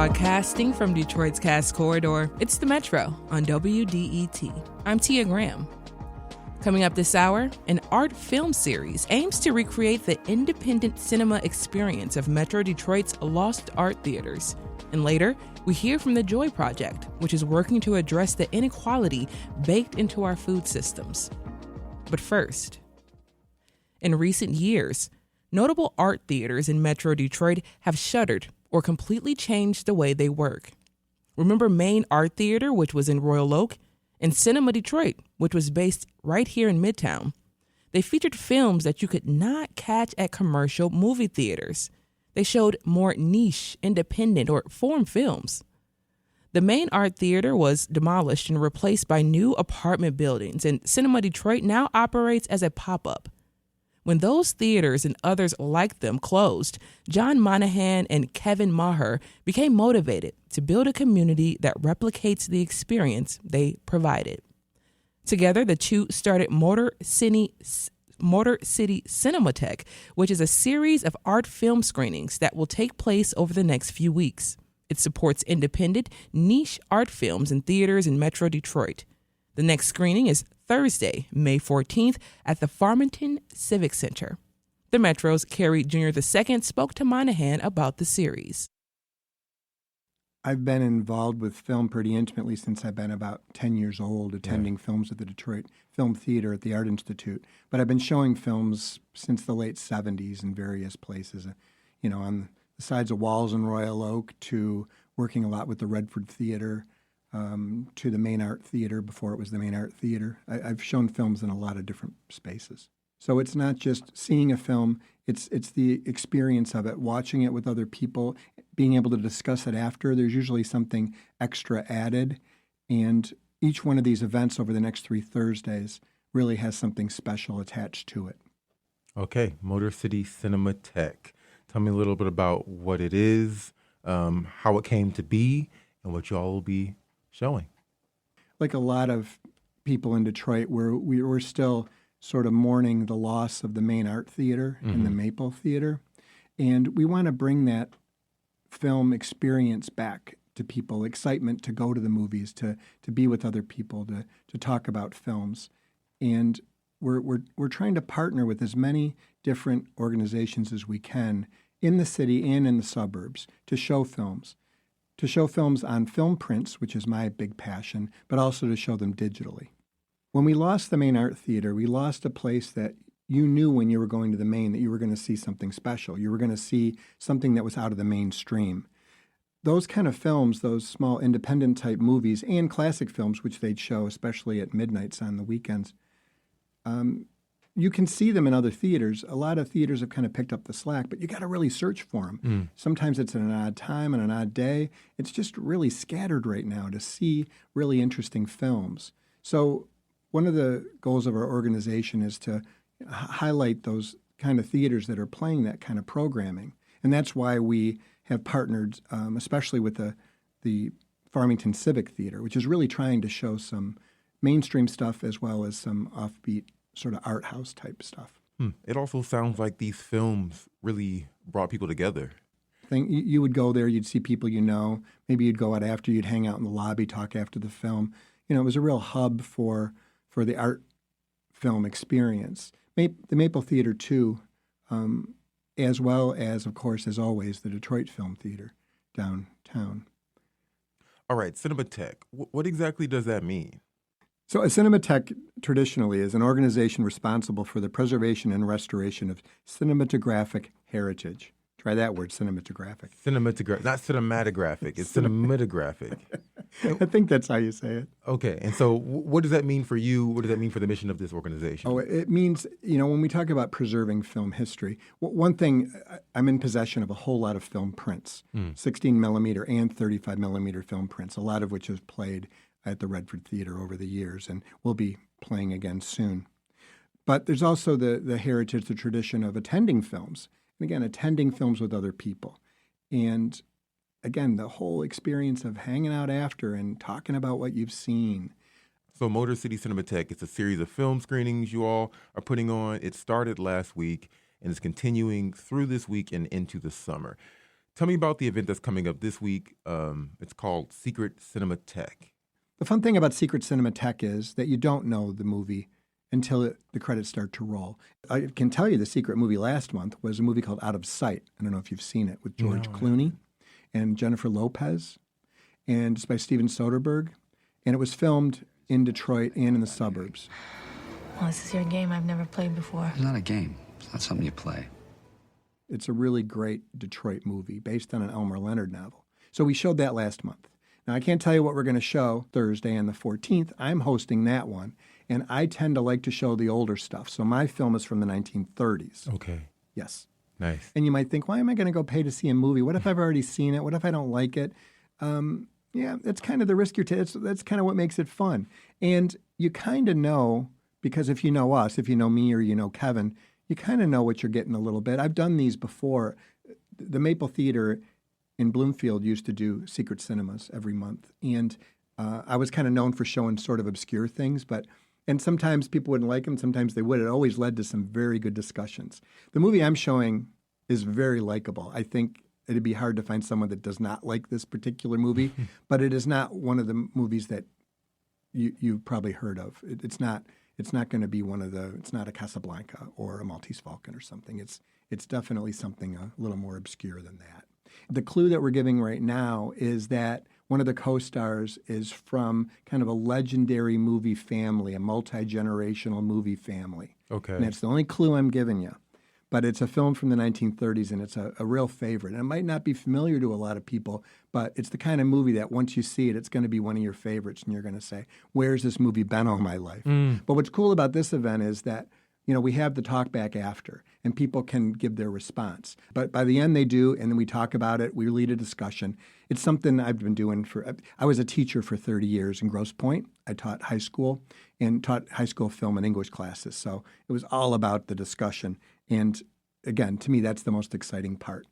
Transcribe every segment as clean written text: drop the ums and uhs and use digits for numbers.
Broadcasting from Detroit's Cass Corridor, it's the Metro on WDET. I'm Tia Graham. Coming up this hour, an art film series aims to recreate the independent cinema experience of Metro Detroit's lost art theaters. And later, we hear from the Joy Project, which is working to address the inequality baked into our food systems. But first, in recent years, notable art theaters in Metro Detroit have shuttered or completely changed the way they work. Remember Main Art Theater, which was in Royal Oak, and Cinema Detroit, which was based right here in Midtown. They featured films that you could not catch at commercial movie theaters. They showed more niche, independent, or foreign films. The Main Art Theater was demolished and replaced by new apartment buildings, and Cinema Detroit now operates as a pop-up. When those theaters and others like them closed, John Monahan and Kevin Maher became motivated to build a community that replicates the experience they provided. Together, the two started Motor City Cinematheque, which is a series of art film screenings that will take place over the next few weeks. It supports independent, niche art films in theaters in Metro Detroit. The next screening is Thursday, May 14th at the Farmington Civic Center. The Metro's Kerry Jr. II spoke to Monahan about the series. I've been involved with film pretty intimately since I've been about 10 years old, attending films at the Detroit Film Theater at the Art Institute. But I've been showing films since the late 70s in various places, on the sides of walls in Royal Oak, to working a lot with the Redford Theater, to the Main Art Theater before it was the Main Art Theater. I've shown films in a lot of different spaces. So it's not just seeing a film, it's the experience of it, watching it with other people, being able to discuss it after. There's usually something extra added, and each one of these events over the next 3 Thursdays really has something special attached to it. Okay, Motor City Cinematheque. Tell me a little bit about what it is, how it came to be, and what y'all will be showing. Like a lot of people in Detroit, we're still sort of mourning the loss of the Main Art Theater and the Maple Theater. And we want to bring that film experience back to people, excitement to go to the movies, to be with other people, to talk about films. And we're trying to partner with as many different organizations as we can in the city and in the suburbs to show films. To show films on film prints, which is my big passion, but also to show them digitally. When we lost the Main Art Theater, we lost a place that you knew when you were going to the Main that you were going to see something special. You were going to see something that was out of the mainstream. Those kind of films, those small independent type movies and classic films, which they'd show, especially at midnights on the weekends, you can see them in other theaters. A lot of theaters have kind of picked up the slack, but you got to really search for them. Sometimes it's at an odd time and an odd day. It's just really scattered right now to see really interesting films. So one of the goals of our organization is to highlight those kind of theaters that are playing that kind of programming. And that's why we have partnered, especially with the Farmington Civic Theater, which is really trying to show some mainstream stuff as well as some offbeat sort of art house type stuff. It also sounds like these films really brought people together. You would go there, you'd see people you know. Maybe you'd go out after, you'd hang out in the lobby, talk after the film. It was a real hub for the art film experience. The Maple Theater, too, as well as, of course, as always, the Detroit Film Theater downtown. All right, Cinematheque. What exactly does that mean? So a Cinematheque traditionally is an organization responsible for the preservation and restoration of cinematographic heritage. Try that word, cinematographic. Cinematographic, not cinematographic. It's cinematographic. I think that's how you say it. Okay, and so what does that mean for you? What does that mean for the mission of this organization? Oh, it means, when we talk about preserving film history, one thing, I'm in possession of a whole lot of film prints, 16 millimeter and 35 millimeter film prints, a lot of which have played at the Redford Theater over the years and will be playing again soon. But there's also the heritage, the tradition of attending films. And again, attending films with other people. And again, the whole experience of hanging out after and talking about what you've seen. So Motor City Cinematheque, it's a series of film screenings you all are putting on. It started last week and is continuing through this week and into the summer. Tell me about the event that's coming up this week. It's called Secret Cinematheque. The fun thing about Secret Cinematheque is that you don't know the movie until the credits start to roll. I can tell you the secret movie last month was a movie called Out of Sight. I don't know if you've seen it, with George Clooney and Jennifer Lopez, and it's by Steven Soderbergh, and it was filmed in Detroit and in the suburbs. Well, this is your game I've never played before. It's not a game. It's not something you play. It's a really great Detroit movie based on an Elmer Leonard novel. So we showed that last month. Now, I can't tell you what we're going to show Thursday on the 14th. I'm hosting that one, and I tend to like to show the older stuff. So my film is from the 1930s. Okay. Yes. Nice. And you might think, why am I going to go pay to see a movie? What if I've already seen it? What if I don't like it? Yeah, that's kind of the risk you're taking. That's kind of what makes it fun. And you kind of know, because if you know us, if you know me or you know Kevin, you kind of know what you're getting a little bit. I've done these before. The Maple Theater in Bloomfield used to do secret cinemas every month. And I was kind of known for showing sort of obscure things, and sometimes people wouldn't like them, sometimes they would. It always led to some very good discussions. The movie I'm showing is very likable. I think it'd be hard to find someone that does not like this particular movie, but it is not one of the movies that you've probably heard of. It's not going to be it's not a Casablanca or a Maltese Falcon or something. It's definitely something a little more obscure than that. The clue that we're giving right now is that one of the co-stars is from kind of a legendary movie family, a multi-generational movie family. Okay. And that's the only clue I'm giving you. But it's a film from the 1930s, and it's a real favorite. And it might not be familiar to a lot of people, but it's the kind of movie that once you see it, it's going to be one of your favorites, and you're going to say, where's this movie been all my life? But what's cool about this event is that we have the talk back after, and people can give their response. But by the end, they do, and then we talk about it. We lead a discussion. It's something I've been doing I was a teacher for 30 years in Grosse Pointe. I taught high school and taught high school film and English classes. So it was all about the discussion. And again, to me, that's the most exciting part,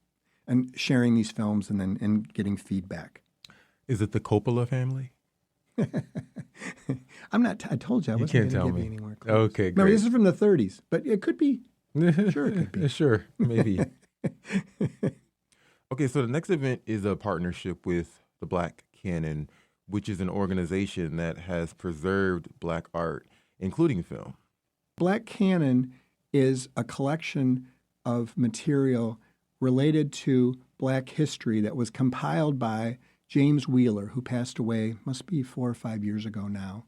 and sharing these films and getting feedback. Is it the Coppola family? I'm not. I told you I wasn't going to give you any more clues. Okay, great. Remember, this is from the 30s, but it could be. Sure, it could be. Sure, maybe. Okay, so the next event is a partnership with the Black Canon, which is an organization that has preserved Black art, including film. Black Canon is a collection of material related to Black history that was compiled by James Wheeler, who passed away, must be 4 or 5 years ago now.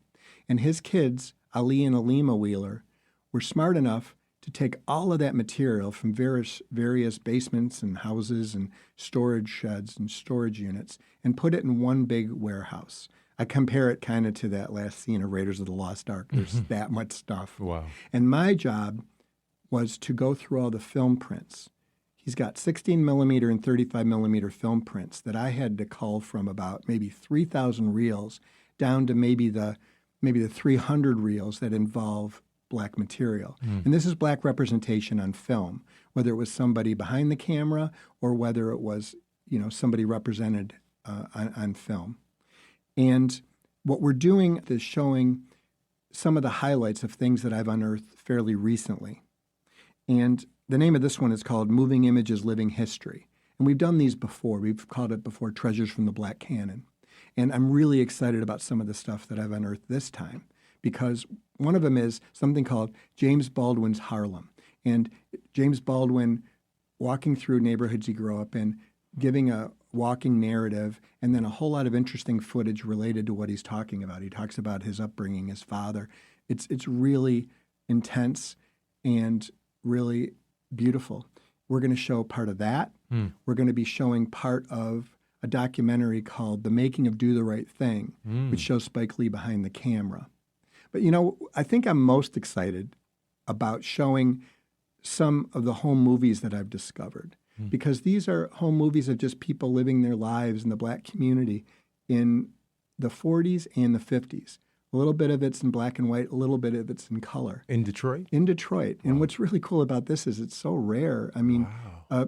And his kids, Ali and Alima Wheeler, were smart enough to take all of that material from various basements and houses and storage sheds and storage units and put it in one big warehouse. I compare it kind of to that last scene of Raiders of the Lost Ark. There's that much stuff. Wow. And my job was to go through all the film prints. He's got 16 millimeter and 35 millimeter film prints that I had to cull from about maybe 3,000 reels down to maybe the 300 reels that involve Black material. And this is Black representation on film, whether it was somebody behind the camera or whether it was somebody represented on film. And what we're doing is showing some of the highlights of things that I've unearthed fairly recently. And the name of this one is called Moving Images, Living History. And we've done these before. We've called it before Treasures from the Black Canon. And I'm really excited about some of the stuff that I've unearthed this time, because one of them is something called James Baldwin's Harlem. And James Baldwin walking through neighborhoods he grew up in, giving a walking narrative, and then a whole lot of interesting footage related to what he's talking about. He talks about his upbringing, his father. It's really intense and really beautiful. We're going to show part of that. We're going to be showing part of a documentary called The Making of Do the Right Thing, which shows Spike Lee behind the camera. But, I think I'm most excited about showing some of the home movies that I've discovered, because these are home movies of just people living their lives in the Black community in the 40s and the 50s. A little bit of it's in black and white, a little bit of it's in color. In Detroit? In Detroit. Wow. And what's really cool about this is it's so rare. I mean,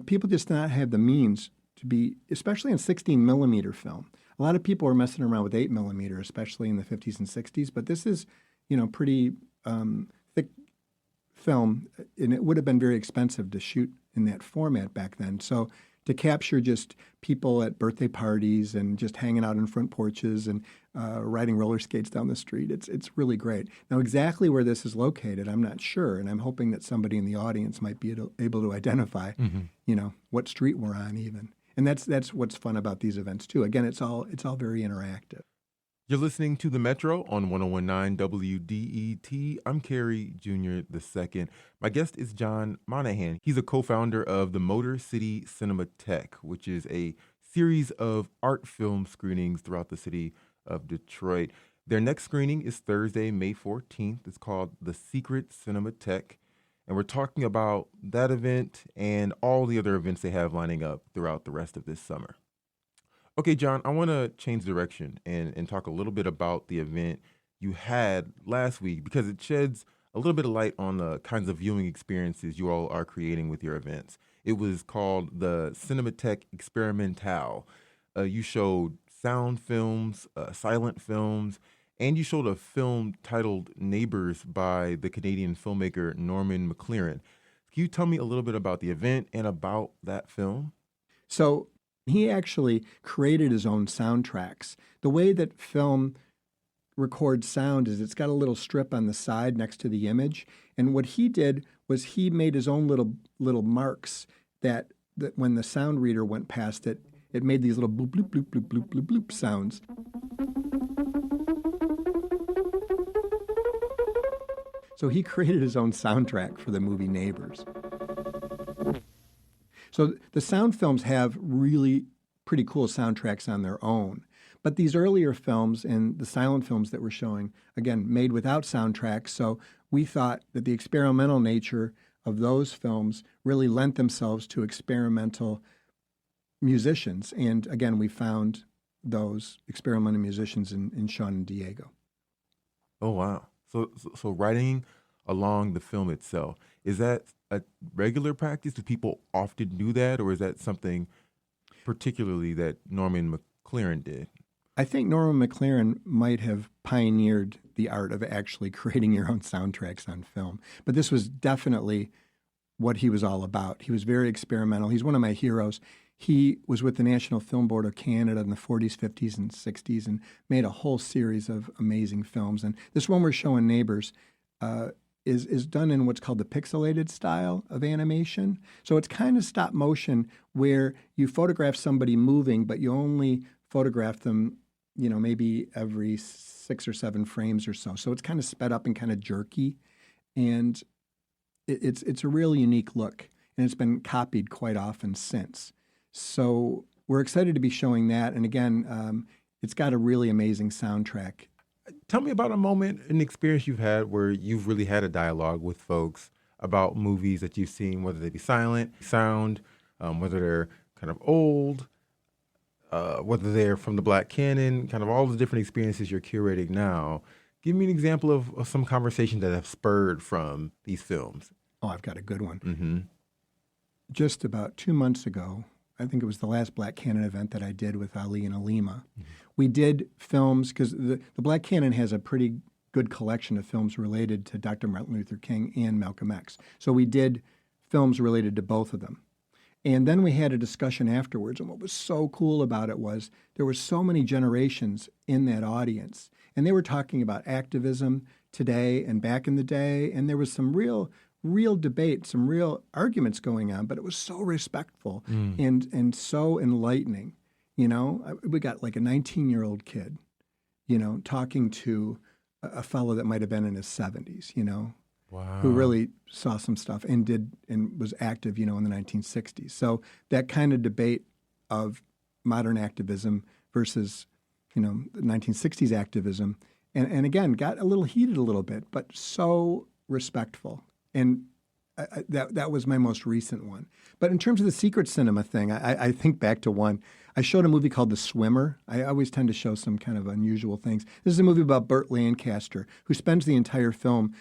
people just not have the means to be, especially in 16 millimeter film. A lot of people are messing around with 8 millimeter, especially in the 50s and 60s. But this is, pretty thick film, and it would have been very expensive to shoot in that format back then. So to capture just people at birthday parties and just hanging out in front porches and riding roller skates down the street. It's really great. Now, exactly where this is located, I'm not sure, and I'm hoping that somebody in the audience might be able to identify, what street we're on even. And that's what's fun about these events too. Again, it's all very interactive. You're listening to The Metro on 101.9 WDET. I'm Kerry Jr. II. My guest is John Monahan. He's a co-founder of the Motor City Cinematheque, which is a series of art film screenings throughout the city of Detroit. Their next screening is Thursday, May 14th. It's called The Secret Cinematheque. And we're talking about that event and all the other events they have lining up throughout the rest of this summer. Okay, John, I want to change direction and talk a little bit about the event you had last week because it sheds a little bit of light on the kinds of viewing experiences you all are creating with your events. It was called the Cinematheque Experimentale. You showed sound films, silent films, and you showed a film titled Neighbors by the Canadian filmmaker Norman McLaren. Can you tell me a little bit about the event and about that film? So he actually created his own soundtracks. The way that film records sound is it's got a little strip on the side next to the image. And what he did was he made his own little marks that when the sound reader went past it, it made these little bloop, bloop, bloop, bloop, bloop, bloop, bloop sounds. So he created his own soundtrack for the movie Neighbors. So the sound films have really pretty cool soundtracks on their own. But these earlier films and the silent films that we're showing, again, made without soundtracks. So we thought that the experimental nature of those films really lent themselves to experimental musicians. And again, we found those experimental musicians in Sean and Diego. Oh, wow. So writing along the film itself, is that a regular practice? Do people often do that, or is that something particularly that Norman McLaren did? I think Norman McLaren might have pioneered the art of actually creating your own soundtracks on film. But this was definitely what he was all about. He was very experimental. He's one of my heroes. He was with the National Film Board of Canada in the 40s, 50s, and 60s and made a whole series of amazing films. And this one we're showing, Neighbors, is done in what's called the pixelated style of animation. So it's kind of stop motion where you photograph somebody moving, but you only photograph them, maybe every 6 or 7 frames or so. So it's kind of sped up and kind of jerky. And it's a really unique look. And it's been copied quite often since. So we're excited to be showing that. And again, it's got a really amazing soundtrack. Tell me about a moment, an experience you've had where you've really had a dialogue with folks about movies that you've seen, whether they be silent, sound, whether they're kind of old, whether they're from the Black Canon, kind of all the different experiences you're curating now. Give me an example of some conversation that have spurred from these films. Oh, I've got a good one. Mm-hmm. Just about 2 months ago, I think it was the last Black Canon event that I did with Ali and Alima. Mm-hmm. We did films, because the Black Canon has a pretty good collection of films related to Dr. Martin Luther King and Malcolm X. So we did films related to both of them. And then we had a discussion afterwards, and what was so cool about it was there were so many generations in that audience. And they were talking about activism today and back in the day, and there was some real debate, some real arguments going on, but it was so respectful and so enlightening. We got like a 19-year-old kid, talking to a fellow that might have been in his 70s, wow, who really saw some stuff and was active, in the 1960s. So that kind of debate of modern activism versus, the 1960s activism, and again, got a little heated a little bit, but so respectful. And that was my most recent one. But in terms of the secret cinema thing, I think back to one. I showed a movie called The Swimmer. I always tend to show some kind of unusual things. This is a movie about Burt Lancaster, who spends the entire film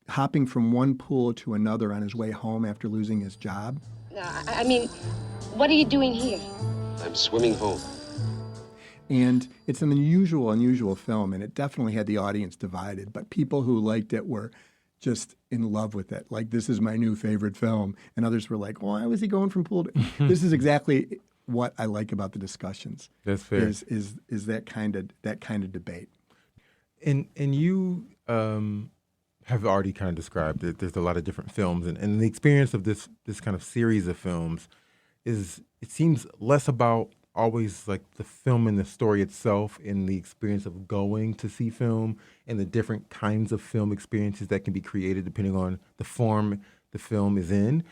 hopping from one pool to another on his way home after losing his job. I mean, what are you doing here? I'm swimming home. And it's an unusual film, and it definitely had the audience divided. But people who liked it were just in love with it. Like, this is my new favorite film. And others were like, why was he going from pool to... This is exactly what I like about the discussions. That's fair. Is that kind of debate. And you have already kind of described it. There's a lot of different films, and the experience of this kind of series of films it seems less about always like the film and the story itself and the experience of going to see film and the different kinds of film experiences that can be created depending on the form the film is in.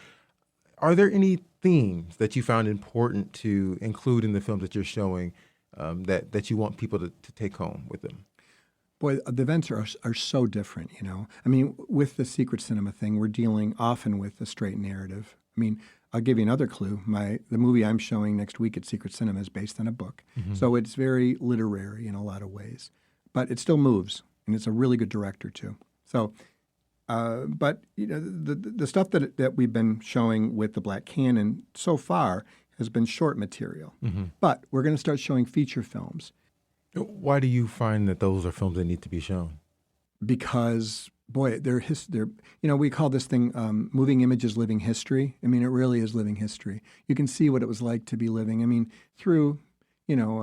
Are there any themes that you found important to include in the films that you're showing that you want people to take home with them? Boy, the events are so different, you know. I mean, with the secret cinema thing, we're dealing often with a straight narrative. I mean, I'll give you another clue. The movie I'm showing next week at Secret Cinema is based on a book. Mm-hmm. So it's very literary in a lot of ways. But it still moves, and it's a really good director, too. So, but, you know, the stuff that we've been showing with the Black Canon so far has been short material. Mm-hmm. But we're going to start showing feature films. Why do you find that those are films that need to be shown? Because, boy, they're you know, we call this thing moving images living history. I mean, it really is living history. You can see what it was like to be living, I mean, through, you know,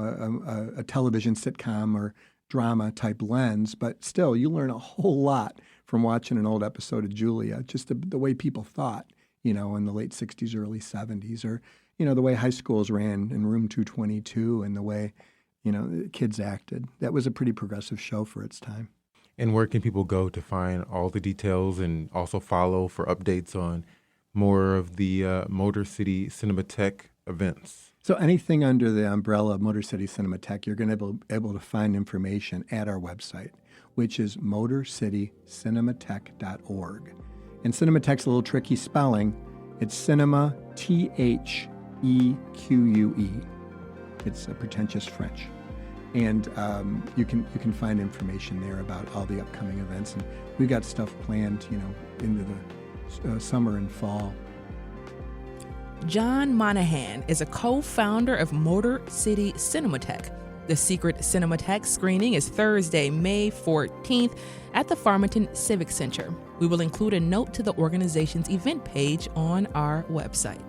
a television sitcom or drama type lens, but still you learn a whole lot from watching an old episode of Julia, just the way people thought, you know, in the late 60s, early 70s, or, you know, the way high schools ran in Room 222 and the way, you know, kids acted. That was a pretty progressive show for its time. And where can people go to find all the details and also follow for updates on more of the Motor City Cinematheque events? So anything under the umbrella of Motor City Cinematheque, you're going to be able to find information at our website, which is motorcitycinematheque.org. And Cinematheque's a little tricky spelling. It's cinema, Theque. It's a pretentious French. And you can find information there about all the upcoming events. And we've got stuff planned, you know, into the summer and fall. John Monahan is a co-founder of Motor City Cinematheque. The Secret Cinematheque screening is Thursday, May 14th at the Farmington Civic Center. We will include a note to the organization's event page on our website.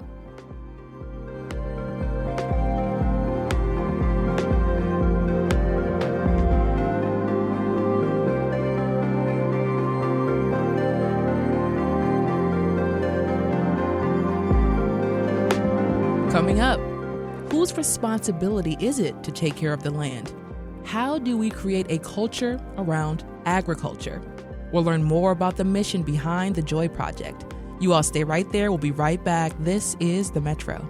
Coming up, whose responsibility is it to take care of the land? How do we create a culture around agriculture? We'll learn more about the mission behind the Joy Project. You all stay right there. We'll be right back. This is The Metro.